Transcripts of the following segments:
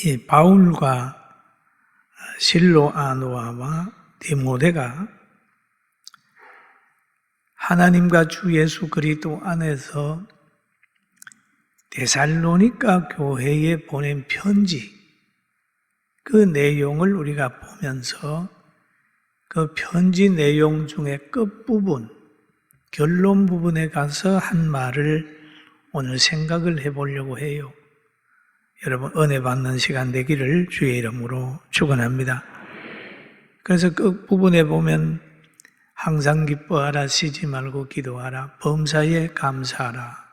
이 바울과 실로아노아와 디모데가 하나님과 주 예수 그리스도 안에서 데살로니가 교회에 보낸 편지, 그 내용을 우리가 보면서 그 편지 내용 중에 끝부분, 결론 부분에 가서 한 말을 오늘 생각을 해보려고 해요. 여러분 은혜 받는 시간 되기를 주의 이름으로 축원합니다. 그래서 끝부분에 보면 항상 기뻐하라, 쉬지 말고 기도하라, 범사에 감사하라.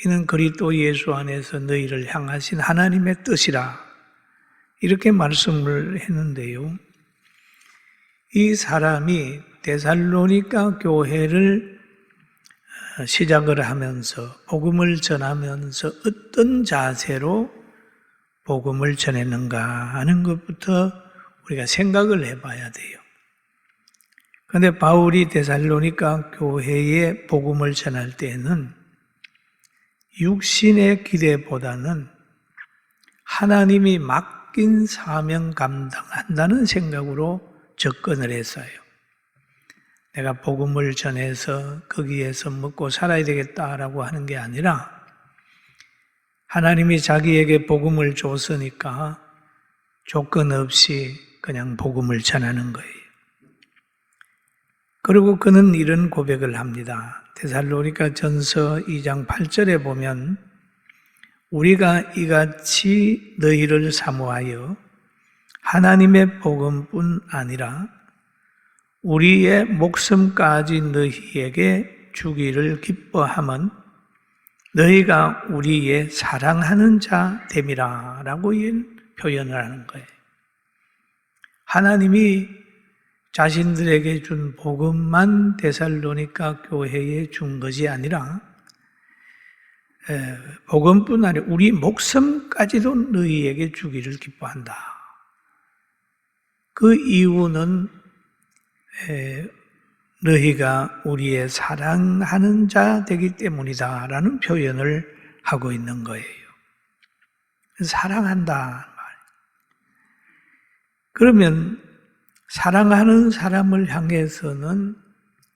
이는 그리스도 예수 안에서 너희를 향하신 하나님의 뜻이라. 이렇게 말씀을 했는데요. 이 사람이 데살로니가 교회를 시작을 하면서 복음을 전하면서 어떤 자세로 복음을 전했는가 하는 것부터 우리가 생각을 해봐야 돼요. 그런데 바울이 데살로니가 교회에 복음을 전할 때에는 육신의 기대보다는 하나님이 맡긴 사명 감당한다는 생각으로 접근을 했어요. 내가 복음을 전해서 거기에서 먹고 살아야 되겠다라고 하는 게 아니라 하나님이 자기에게 복음을 줬으니까 조건 없이 그냥 복음을 전하는 거예요. 그리고 그는 이런 고백을 합니다. 데살로니가 전서 2장 8절에 보면 우리가 이같이 너희를 사모하여 하나님의 복음뿐 아니라 우리의 목숨까지 너희에게 주기를 기뻐함은 너희가 우리의 사랑하는 자 됨이라 라고 표현을 하는 거예요. 하나님이 자신들에게 준 복음만 데살로니가 교회에 준 것이 아니라 복음뿐 아니라 우리 목숨까지도 너희에게 주기를 기뻐한다. 그 이유는 너희가 우리의 사랑하는 자 되기 때문이다 라는 표현을 하고 있는 거예요. 사랑한다. 그러면 사랑하는 사람을 향해서는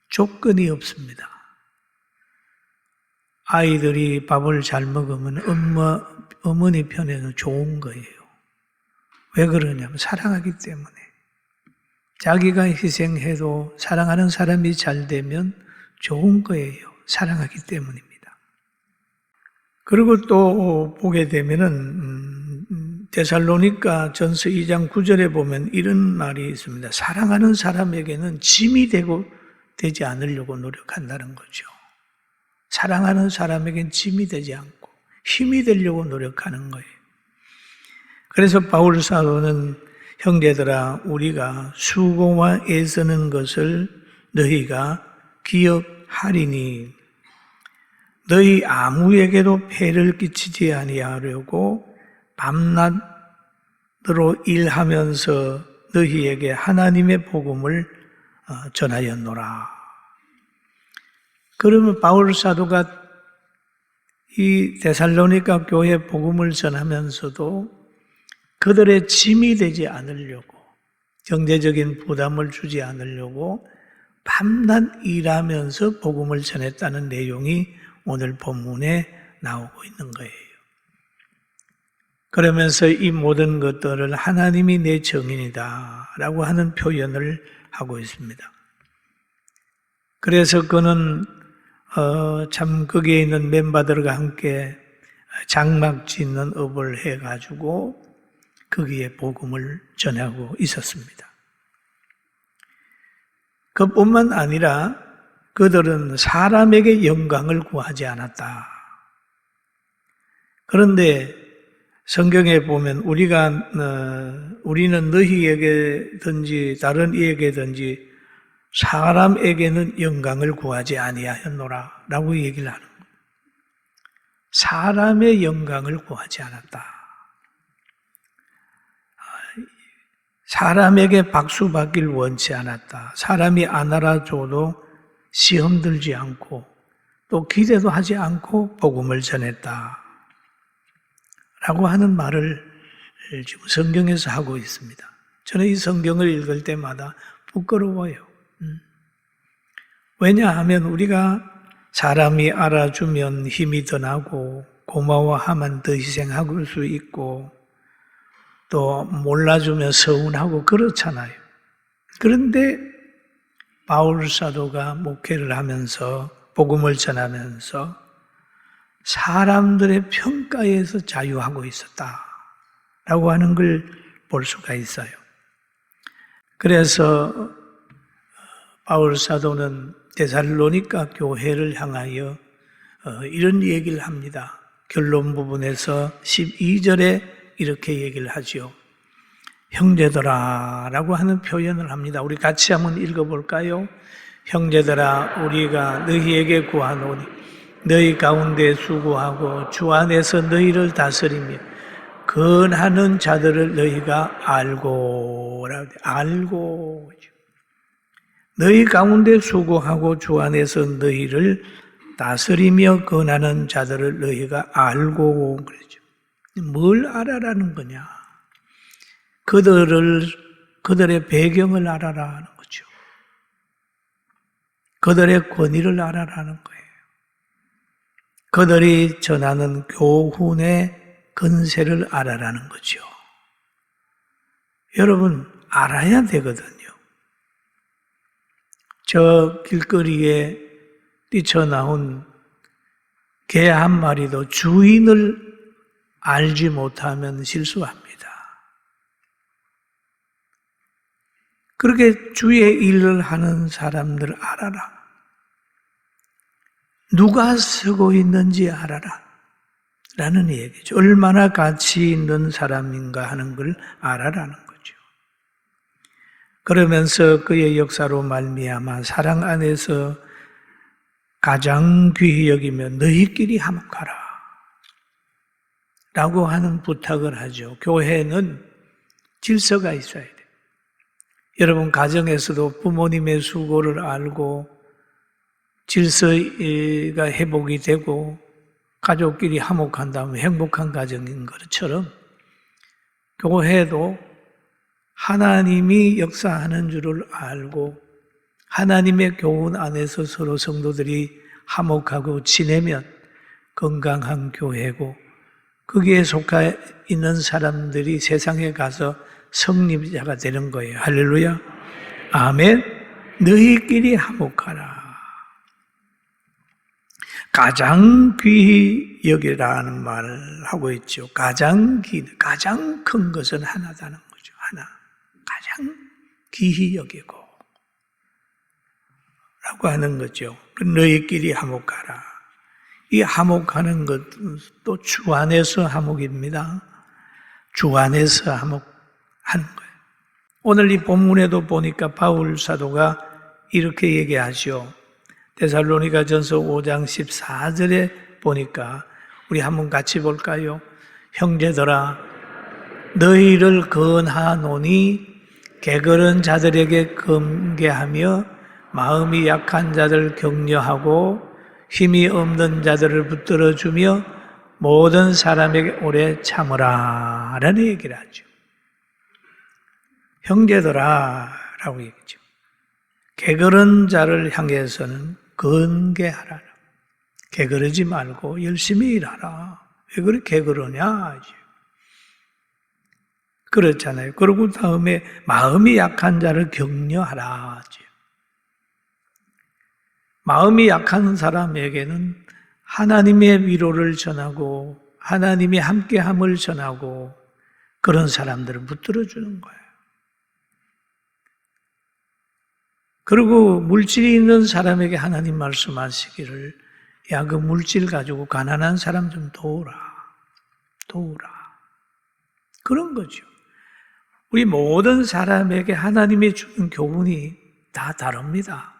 조건이 없습니다. 아이들이 밥을 잘 먹으면 어머니 편에는 좋은 거예요. 왜 그러냐면 사랑하기 때문에. 자기가 희생해도 사랑하는 사람이 잘 되면 좋은 거예요. 사랑하기 때문입니다. 그리고 또 보게 되면은 데살로니가 전서 2장 9절에 보면 이런 말이 있습니다. 사랑하는 사람에게는 짐이 되지 않으려고 노력한다는 거죠. 사랑하는 사람에게는 짐이 되지 않고 힘이 되려고 노력하는 거예요. 그래서 바울 사도는 형제들아 우리가 수고와 애쓰는 것을 너희가 기억하리니 너희 아무에게도 폐를 끼치지 아니하려고 밤낮으로 일하면서 너희에게 하나님의 복음을 전하였노라. 그러면 바울 사도가 이 데살로니가 교회 복음을 전하면서도 그들의 짐이 되지 않으려고, 경제적인 부담을 주지 않으려고 밤낮 일하면서 복음을 전했다는 내용이 오늘 본문에 나오고 있는 거예요. 그러면서 이 모든 것들을 하나님이 내 정인이다 라고 하는 표현을 하고 있습니다. 그래서 그는 참 거기에 있는 멤버들과 함께 장막 짓는 업을 해가지고 거기에 복음을 전하고 있었습니다. 그뿐만 아니라 그들은 사람에게 영광을 구하지 않았다. 그런데 성경에 보면 우리는 너희에게든지 다른 이에게든지 사람에게는 영광을 구하지 아니하였노라 라고 얘기를 하는 거예요. 사람의 영광을 구하지 않았다. 사람에게 박수 받길 원치 않았다. 사람이 안 알아줘도 시험 들지 않고 또 기대도 하지 않고 복음을 전했다. 라고 하는 말을 지금 성경에서 하고 있습니다. 저는 이 성경을 읽을 때마다 부끄러워요. 왜냐하면 우리가 사람이 알아주면 힘이 더 나고 고마워하면 더 희생할 수 있고 또 몰라주면 서운하고 그렇잖아요. 그런데 바울 사도가 목회를 하면서 복음을 전하면서 사람들의 평가에서 자유하고 있었다라고 하는 걸 볼 수가 있어요. 그래서 바울 사도는 데살로니가 교회를 향하여 이런 얘기를 합니다. 결론 부분에서 12절에 이렇게 얘기를 하죠. 형제들아 라고 하는 표현을 합니다. 우리 같이 한번 읽어볼까요? 형제들아 우리가 너희에게 구하노니 너희 가운데 수고하고 주 안에서 너희를 다스리며 근하는 자들을 너희가 알고 너희 가운데 수고하고 주 안에서 너희를 다스리며 근하는 자들을 너희가 알고 그러죠. 뭘 알아라는 거냐? 그들의 배경을 알아라는 거죠. 그들의 권위를 알아라는 거예요. 그들이 전하는 교훈의 근세를 알아라는 거죠. 여러분 알아야 되거든요. 저 길거리에 뛰쳐나온 개 한 마리도 주인을 알지 못하면 실수합니다. 그렇게 주의 일을 하는 사람들 알아라. 누가 쓰고 있는지 알아라. 라는 얘기죠. 얼마나 가치 있는 사람인가 하는 걸 알아라는 거죠. 그러면서 그의 역사로 말미암아 사랑 안에서 가장 귀히 여기며 너희끼리 화목하라 라고 하는 부탁을 하죠. 교회는 질서가 있어야 돼요. 여러분 가정에서도 부모님의 수고를 알고 질서가 회복이 되고 가족끼리 화목한다면 행복한 가정인 것처럼 교회도 하나님이 역사하는 줄을 알고 하나님의 교훈 안에서 서로 성도들이 화목하고 지내면 건강한 교회고 거기에 속해 있는 사람들이 세상에 가서 성립자가 되는 거예요. 할렐루야. 아멘. 너희끼리 화목하라. 가장 귀히 여기라는 말을 하고 있죠. 가장 큰 것은 하나다는 거죠. 하나. 가장 귀히 여기고 라고 하는 거죠. 너희끼리 화목하라. 이 화목하는 것은 또 주 안에서 화목입니다. 주 안에서 화목하는 거예요. 오늘 이 본문에도 보니까 바울 사도가 이렇게 얘기하죠. 데살로니가 전서 5장 14절에 보니까 우리 한번 같이 볼까요? 형제들아 너희를 권하노니 게으른 자들에게 금계하며 마음이 약한 자들 격려하고 힘이 없는 자들을 붙들어주며 모든 사람에게 오래 참으라 라는 얘기를 하죠. 형제들아 라고 얘기죠. 게으른 자를 향해서는 건계하라. 게으르지 말고 열심히 일하라. 왜 그렇게 게으르냐? 그렇잖아요. 그리고 다음에 마음이 약한 자를 격려하라. 마음이 약한 사람에게는 하나님의 위로를 전하고 하나님이 함께함을 전하고 그런 사람들을 붙들어주는 거예요. 그리고 물질이 있는 사람에게 하나님 말씀하시기를 야, 그 물질 가지고 가난한 사람 좀 도우라. 그런 거죠. 우리 모든 사람에게 하나님이 주는 교훈이 다 다릅니다.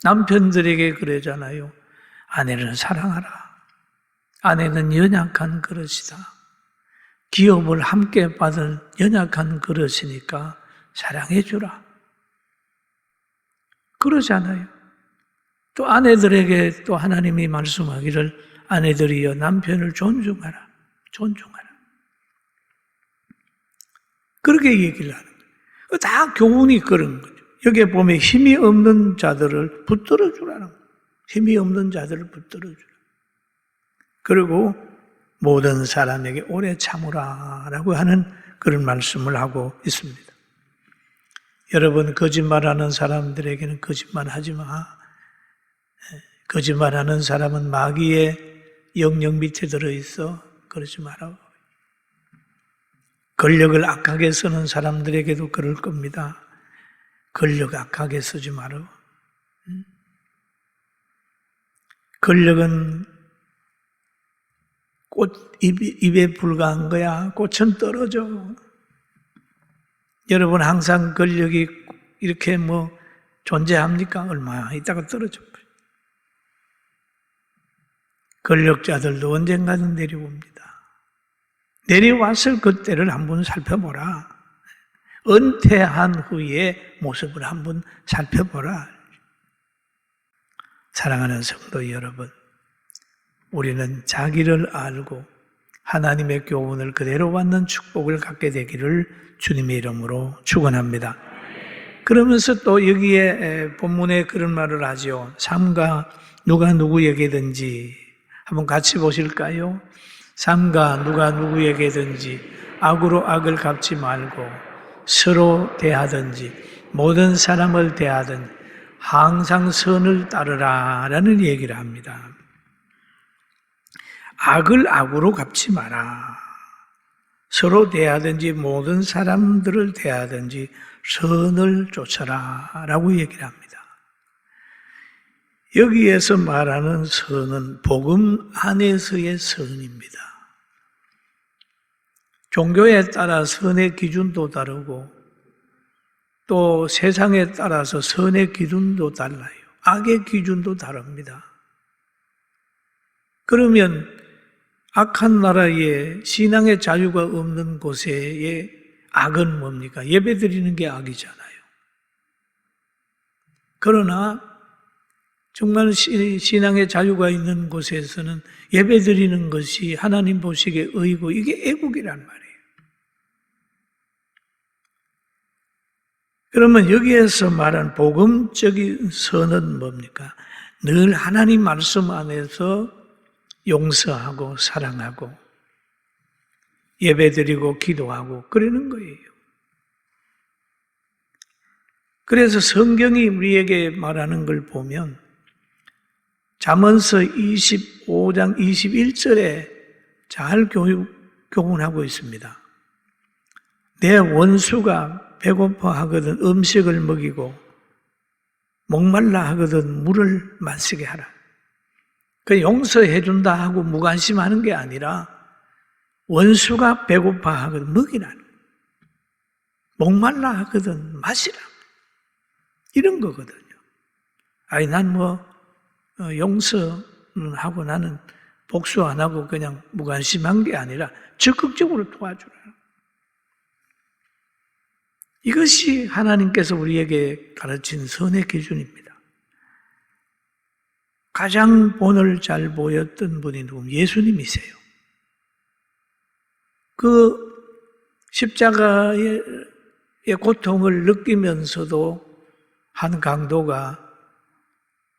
남편들에게 그러잖아요. 아내를 사랑하라. 아내는 연약한 그릇이다. 기업을 함께 받은 연약한 그릇이니까 사랑해 주라. 그러잖아요. 또 아내들에게 또 하나님이 말씀하기를 아내들이여 남편을 존중하라. 그렇게 얘기를 하는 거예요. 다 교훈이 그런 거죠. 여기에 보면 힘이 없는 자들을 붙들어 주라는 거예요. 힘이 없는 자들을 붙들어 주라. 그리고 모든 사람에게 오래 참으라라고 하는 그런 말씀을 하고 있습니다. 여러분, 거짓말하는 사람들에게는 거짓말하지 마. 거짓말하는 사람은 마귀의 영역 밑에 들어있어. 그러지 마라. 권력을 악하게 쓰는 사람들에게도 그럴 겁니다. 권력 악하게 쓰지 마라. 권력은 꽃 입에 불과한 거야. 꽃은 떨어져. 여러분, 항상 권력이 이렇게 존재합니까? 얼마 있다가 떨어져. 권력자들도 언젠가는 내려옵니다. 내려왔을 그때를 한번 살펴보라. 은퇴한 후의 모습을 한번 살펴보라. 사랑하는 성도 여러분, 우리는 자기를 알고 하나님의 교훈을 그대로 받는 축복을 갖게 되기를 주님의 이름으로 축원합니다. 그러면서 또 여기에 본문에 그런 말을 하죠. 삼가 누가 누구에게든지 한번 같이 보실까요? 삼가 누가 누구에게든지 악으로 악을 갚지 말고 서로 대하든지 모든 사람을 대하든지 항상 선을 따르라 라는 얘기를 합니다. 악을 악으로 갚지 마라. 서로 대하든지 모든 사람들을 대하든지 선을 쫓아라 라고 얘기를 합니다. 여기에서 말하는 선은 복음 안에서의 선입니다. 종교에 따라 선의 기준도 다르고 또 세상에 따라서 선의 기준도 달라요. 악의 기준도 다릅니다. 그러면 악한 나라에 신앙의 자유가 없는 곳의 악은 뭡니까? 예배드리는 게 악이잖아요. 그러나 정말 신앙의 자유가 있는 곳에서는 예배드리는 것이 하나님 보시기에 의고 이게 애국이란 말이에요. 그러면 여기에서 말한 복음적인 선은 뭡니까? 늘 하나님 말씀 안에서 용서하고 사랑하고 예배드리고 기도하고 그러는 거예요. 그래서 성경이 우리에게 말하는 걸 보면 잠언서 25장 21절에 잘 교훈하고 있습니다. 내 원수가 배고파 하거든 음식을 먹이고 목말라 하거든 물을 마시게 하라. 그 용서해 준다 하고 무관심하는 게 아니라 원수가 배고파 하거든 먹이라는 거예요. 목말라 하거든 마시라. 이런 거거든요. 아니 난 용서는 하고 나는 복수 안 하고 그냥 무관심한 게 아니라 적극적으로 도와주라. 이것이 하나님께서 우리에게 가르친 선의 기준입니다. 가장 본을 잘 보였던 분이 누구면 예수님이세요. 그 십자가의 고통을 느끼면서도 한 강도가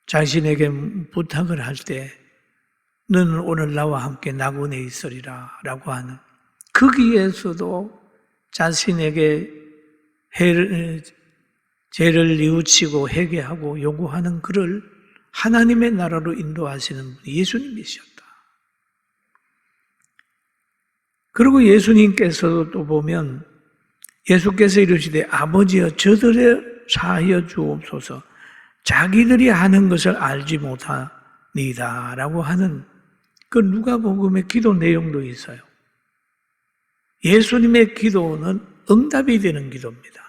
자신에게 부탁을 할 때 너는 오늘 나와 함께 낙원에 있으리라 라고 하는 거기에서도 자신에게 죄를 뉘우치고 회개하고 요구하는 그를 하나님의 나라로 인도하시는 분이 예수님이셨다. 그리고 예수님께서도 또 보면 예수께서 이르시되 아버지여 저들에 사하여 주옵소서 자기들이 하는 것을 알지 못하니이다 라고 하는 그 누가복음의 기도 내용도 있어요. 예수님의 기도는 응답이 되는 기도입니다.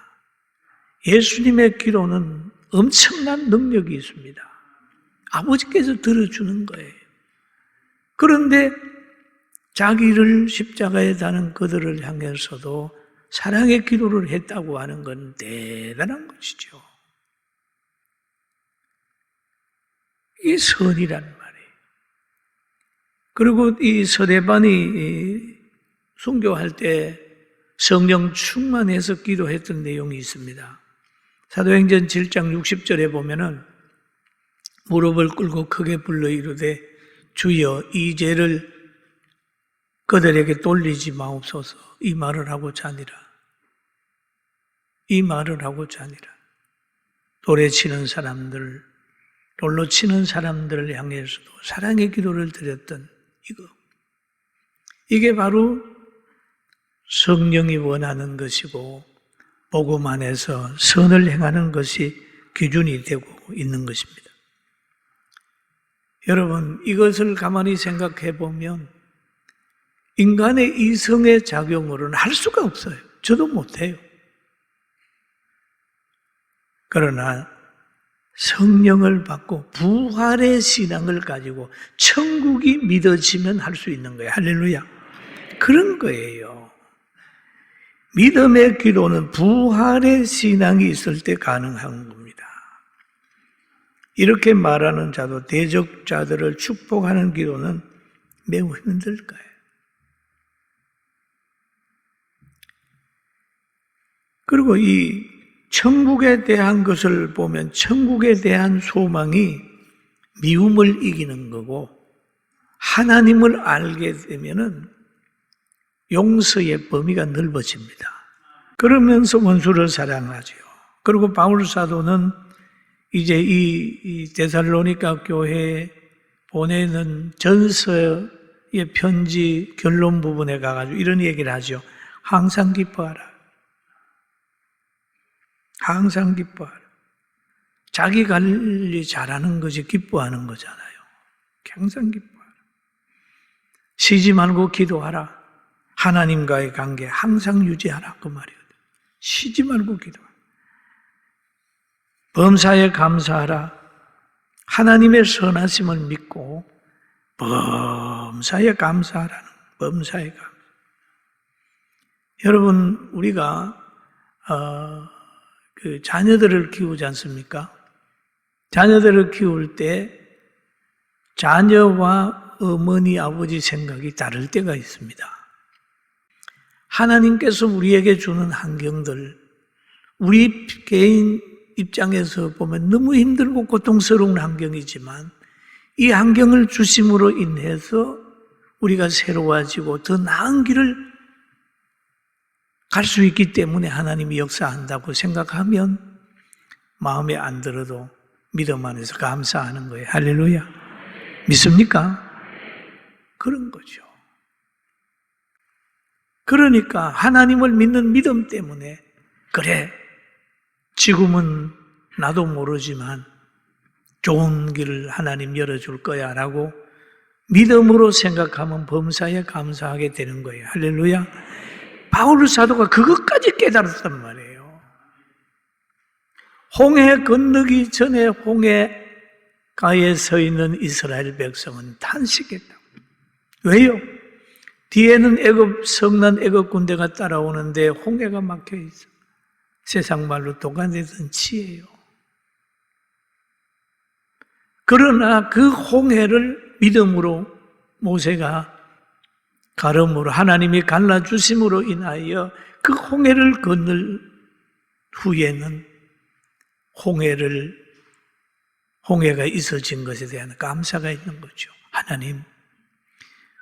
예수님의 기도는 엄청난 능력이 있습니다. 아버지께서 들어주는 거예요. 그런데 자기를 십자가에 다는 그들을 향해서도 사랑의 기도를 했다고 하는 건 대단한 것이죠. 이게 선이란 말이에요. 그리고 이 서대반이 순교할 때 성령 충만해서 기도했던 내용이 있습니다. 사도행전 7장 60절에 보면은 무릎을 꿇고 크게 불러 이르되 주여 이 죄를 그들에게 돌리지 마옵소서. 이 말을 하고 자니라. 이 말을 하고 자니라. 돌에 치는 사람들, 돌로 치는 사람들을 향해서도 사랑의 기도를 드렸던 이게 바로 성령이 원하는 것이고 복음 안에서 선을 행하는 것이 기준이 되고 있는 것입니다. 여러분, 이것을 가만히 생각해 보면 인간의 이성의 작용으로는 할 수가 없어요. 저도 못해요. 그러나 성령을 받고 부활의 신앙을 가지고 천국이 믿어지면 할 수 있는 거예요. 할렐루야. 그런 거예요. 믿음의 기도는 부활의 신앙이 있을 때 가능한 겁니다. 이렇게 말하는 자도 대적자들을 축복하는 기도는 매우 힘들 거예요. 그리고 이 천국에 대한 것을 보면 천국에 대한 소망이 미움을 이기는 거고 하나님을 알게 되면은 용서의 범위가 넓어집니다. 그러면서 원수를 사랑하죠. 그리고 바울 사도는 이제 이 데살로니가 교회에 보내는 전서의 편지 결론 부분에 가가지고 이런 얘기를 하죠. 항상 기뻐하라. 항상 기뻐하라. 자기 관리 잘하는 것이 기뻐하는 거잖아요. 항상 기뻐하라. 쉬지 말고 기도하라. 하나님과의 관계 항상 유지하라. 그 말이에요. 쉬지 말고 기도하라. 범사에 감사하라. 하나님의 선하심을 믿고 범사에 감사하라는 범사에 감사. 여러분, 우리가 자녀들을 키우지 않습니까? 자녀들을 키울 때 자녀와 어머니, 아버지 생각이 다를 때가 있습니다. 하나님께서 우리에게 주는 환경들, 우리 개인 입장에서 보면 너무 힘들고 고통스러운 환경이지만 이 환경을 주심으로 인해서 우리가 새로워지고 더 나은 길을 갈 수 있기 때문에 하나님이 역사한다고 생각하면 마음에 안 들어도 믿음 안에서 감사하는 거예요. 할렐루야. 믿습니까? 그런 거죠. 그러니까 하나님을 믿는 믿음 때문에 그래, 지금은 나도 모르지만 좋은 길을 하나님 열어줄 거야 라고 믿음으로 생각하면 범사에 감사하게 되는 거예요. 할렐루야. 바울 사도가 그것까지 깨달았단 말이에요. 홍해 건너기 전에 홍해가에 서 있는 이스라엘 백성은 탄식했다고. 왜요? 뒤에는 성난 애굽 군대가 따라오는데 홍해가 막혀 있어. 세상 말로 도가내던 치예요. 그러나 그 홍해를 믿음으로 모세가 가름으로 하나님이 갈라주심으로 인하여 그 홍해를 건널 후에는 홍해가 있어진 것에 대한 감사가 있는 거죠. 하나님,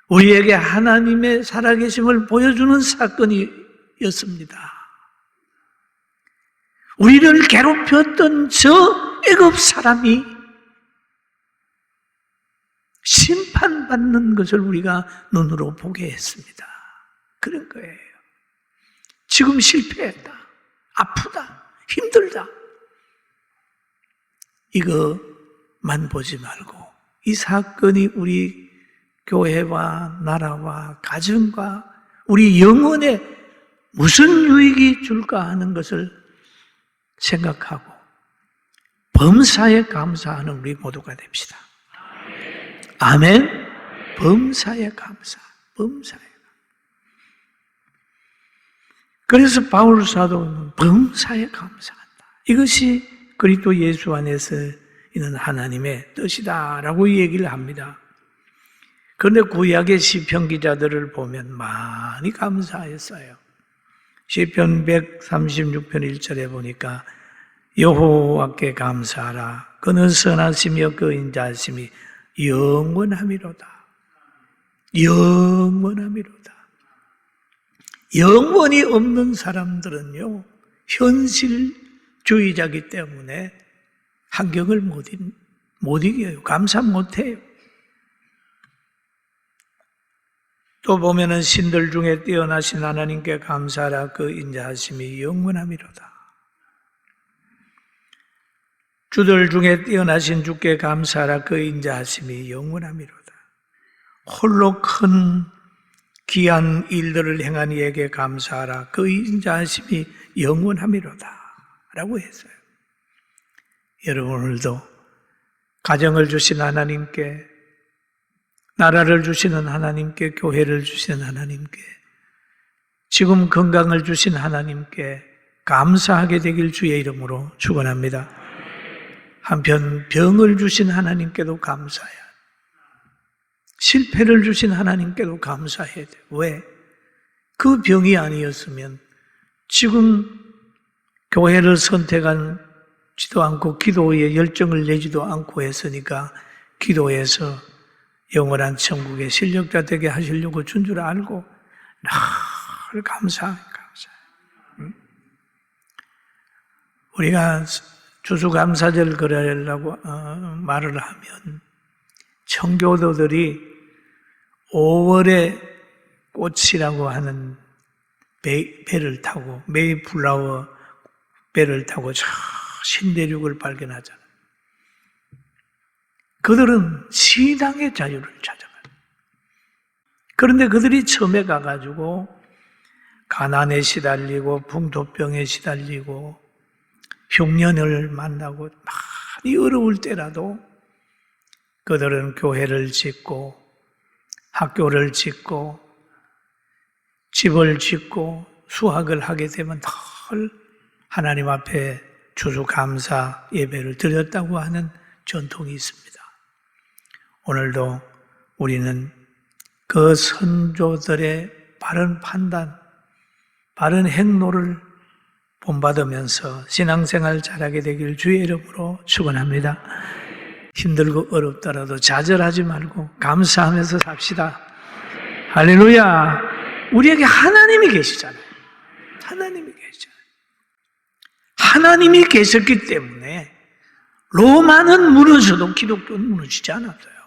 우리에게 하나님의 살아계심을 보여주는 사건이었습니다. 우리를 괴롭혔던 저 애굽 사람이 심판받는 것을 우리가 눈으로 보게 했습니다. 그런 거예요. 지금 실패했다, 아프다, 힘들다, 이거만 보지 말고 이 사건이 우리 교회와 나라와 가정과 우리 영혼에 무슨 유익이 줄까 하는 것을 생각하고 범사에 감사하는 우리 모두가 됩시다. 아멘. 범사에 감사. 범사에. 그래서 바울 사도는 범사에 감사한다. 이것이 그리스도 예수 안에서 있는 하나님의 뜻이다라고 얘기를 합니다. 그런데 구약의 시편 기자들을 보면 많이 감사했어요. 시편 136편 1절에 보니까 여호와께 감사하라. 그는 선하시며 그 인자하심이 영원함이로다. 영원함이로다. 영원히 없는 사람들은요, 현실주의자이기 때문에 환경을 못 이겨요. 감사 못해요. 또 보면은 신들 중에 뛰어나신 하나님께 감사하라. 그 인자하심이 영원함이로다. 주들 중에 뛰어나신 주께 감사하라. 그 인자하심이 영원함이로다. 홀로 큰 귀한 일들을 행한 이에게 감사하라. 그 인자하심이 영원함이로다 라고 했어요. 여러분, 오늘도 가정을 주신 하나님께, 나라를 주시는 하나님께, 교회를 주시는 하나님께, 지금 건강을 주신 하나님께 감사하게 되길 주의 이름으로 축원합니다. 한편 병을 주신 하나님께도 감사해야 돼요. 실패를 주신 하나님께도 감사해야 돼요. 왜? 그 병이 아니었으면 지금 교회를 선택하지도 않고 기도에 열정을 내지도 않고 했으니까 기도해서 영원한 천국의 실력자 되게 하시려고 준 줄 알고 늘 감사해요. 우리가 추수감사절 그러려고 말을 하면 청교도들이 5월에 꽃이라고 하는 배를 타고, 메이플라워 배를 타고 저 신대륙을 발견하잖아요. 그들은 신앙의 자유를 찾아가요. 그런데 그들이 처음에 가가지고 가난에 시달리고 풍토병에 시달리고 흉년을 만나고 많이 어려울 때라도 그들은 교회를 짓고 학교를 짓고 집을 짓고 수학을 하게 되면 늘 하나님 앞에 추수감사 예배를 드렸다고 하는 전통이 있습니다. 오늘도 우리는 그 선조들의 바른 판단, 바른 행로를 본받으면서 신앙생활 잘하게 되길 주의 이름으로 축원합니다. 힘들고 어렵더라도 좌절하지 말고 감사하면서 삽시다. 할렐루야. 우리에게 하나님이 계시잖아요. 하나님이 계시잖아요. 하나님이 계셨기 때문에 로마는 무너져도 기독교는 무너지지 않았어요.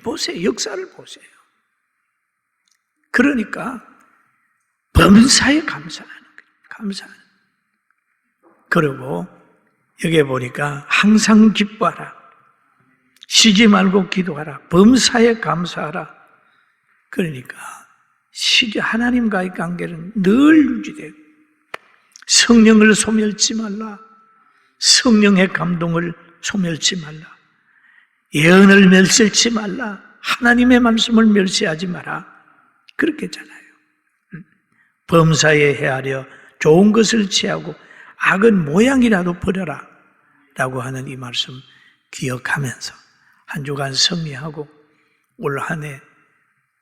보세요. 역사를 보세요. 그러니까 범사에 감사하는 거예요. 감사하는 거예요. 그리고 여기에 보니까 항상 기뻐하라. 쉬지 말고 기도하라. 범사에 감사하라. 그러니까 하나님과의 관계는 늘 유지되고 성령을 소멸치 말라. 성령의 감동을 소멸치 말라. 예언을 멸시하지 말라. 하나님의 말씀을 멸시하지 마라. 그렇게 했잖아요. 범사에 헤아려 좋은 것을 취하고 악은 모양이라도 버려라 라고 하는 이 말씀 기억하면서 한 주간 승리하고 올 한 해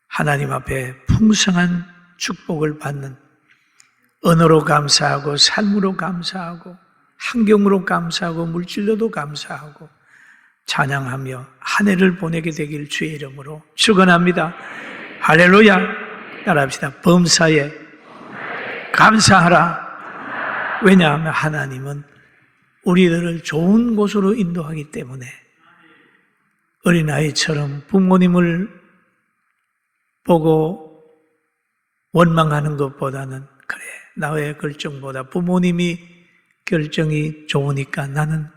하나님 앞에 풍성한 축복을 받는 언어로 감사하고 삶으로 감사하고 환경으로 감사하고 물질로도 감사하고 찬양하며 한 해를 보내게 되길 주의 이름으로 축원합니다. 할렐루야. 따라합시다. 범사에 감사하라. 왜냐하면 하나님은 우리들을 좋은 곳으로 인도하기 때문에 어린아이처럼 부모님을 보고 원망하는 것보다는 그래, 나의 결정보다 부모님이 결정이 좋으니까 나는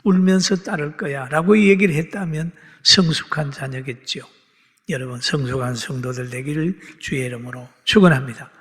울면서 따를 거야 라고 얘기를 했다면 성숙한 자녀겠지요. 여러분, 성숙한 성도들 되기를 주의 이름으로 축원합니다.